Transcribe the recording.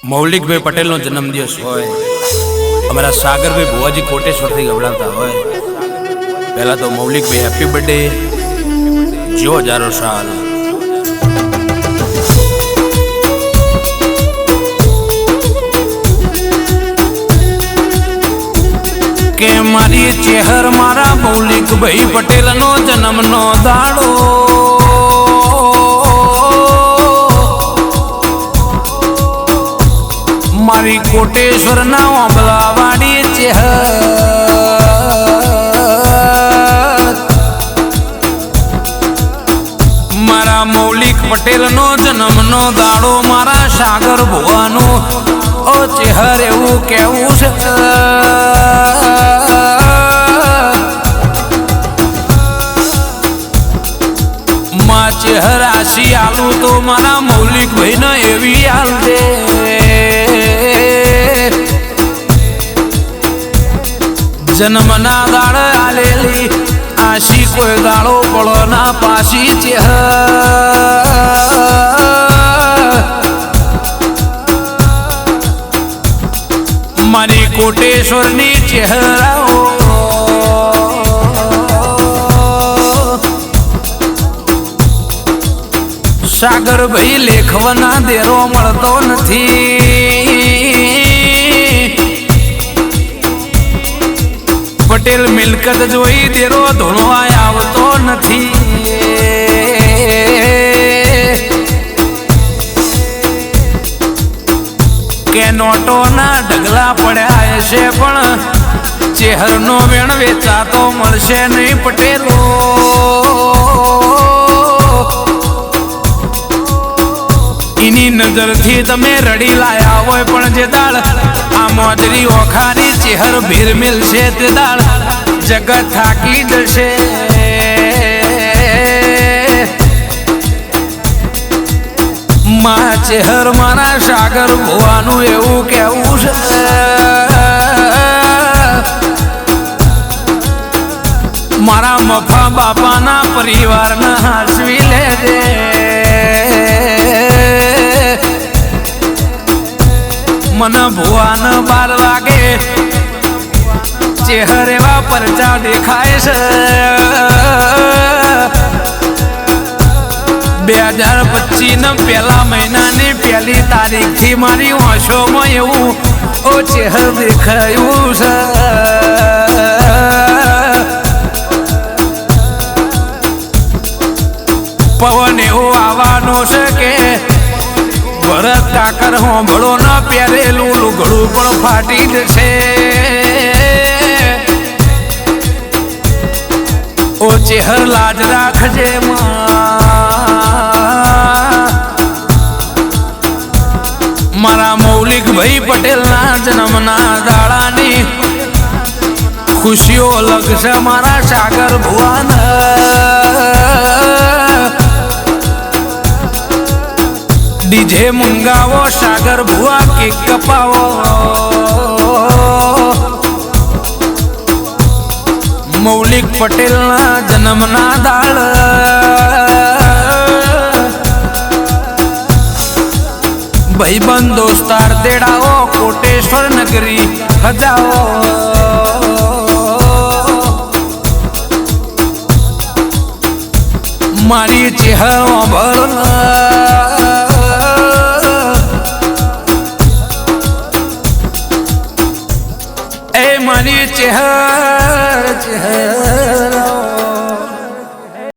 મૌલિકભાઈ પટેલનો જન્મદિવસ હોય, અમારા સાગરભાઈ ભુવાજી કોટેશ્વરથી ગવડાવતા હોય, પહેલા તો મૌલિકભાઈ હેપી બર્થડે, જો હજારો સાલ. કે મારી ચેહર મારા મૌલિકભાઈ પટેલનો જન્મનો દાડો, મારી કોટેશ્વર ના ઓબલાવાડી ચેહર, મારા મૌલિક પટેલનો જન્મનો દાડો, મારા સાગર ભુવાનો ઓ ચેહર એવું કેવું છે. માં ચેહર આશી આલું તો મારા મૌલિકભાઈ ને એવી હાલ દે, જન્મના દાડ આલેલી આશી કોઈ દાડો પડો ના પાછી ચેહર, મારી કોટેશ્વરની ચેહરાઓ સાગરભાઈ લેખવાના દેરો મળતો નથી, પટેલ મિલકત જોઈ દેરો ધોળવા આવતો નથી, કે નોટોના ઢગલા પડ્યા છે પણ ચેહરનો વેણ વેચાતો મળશે નહીં. પટેલો એની નજરથી તમે રડી લાયા હોય, પણ જે દાળ આ મોજરી ઓખારી ચેહર ભીર મિલશે તે દાળ જગત થાકી જશે. માં ચેહર મારા સાગર ભુવાનું એવું કેવું છે, મારા મફા બાપાના પરિવારને હાસવી લેજે, મને ભુવાન 12 વાગે ચેહર એવા પરચા દેખાય છે. 2025 પહેલા મહિનાની 1 તારીખથી મારી ઓછોમાં એવું ઓ ચેહર દેખાયું છે. પવન એવો આવવાનો છે કે ભરત કાકર હોંભળો ન પહેરેલું લુગડું પણ ફાટી જશે. ઓ ચેહર લાજ રાખજે મારા મૌલિકભાઈ પટેલના જન્મના દાડાની ખુશીઓ લગશે મારા સાગર ભુવાન. ડીજે મંગાવો સાગર ભુવા કેક કપાવો, મૌલિક પટેલના જન્મના દાડ ભાઈબંધ દોસ્તાર તેડાવો, કોટેશ્વર નગરી ખજાવો, મારી ચેહર ભર મારી ચેહર ચેહર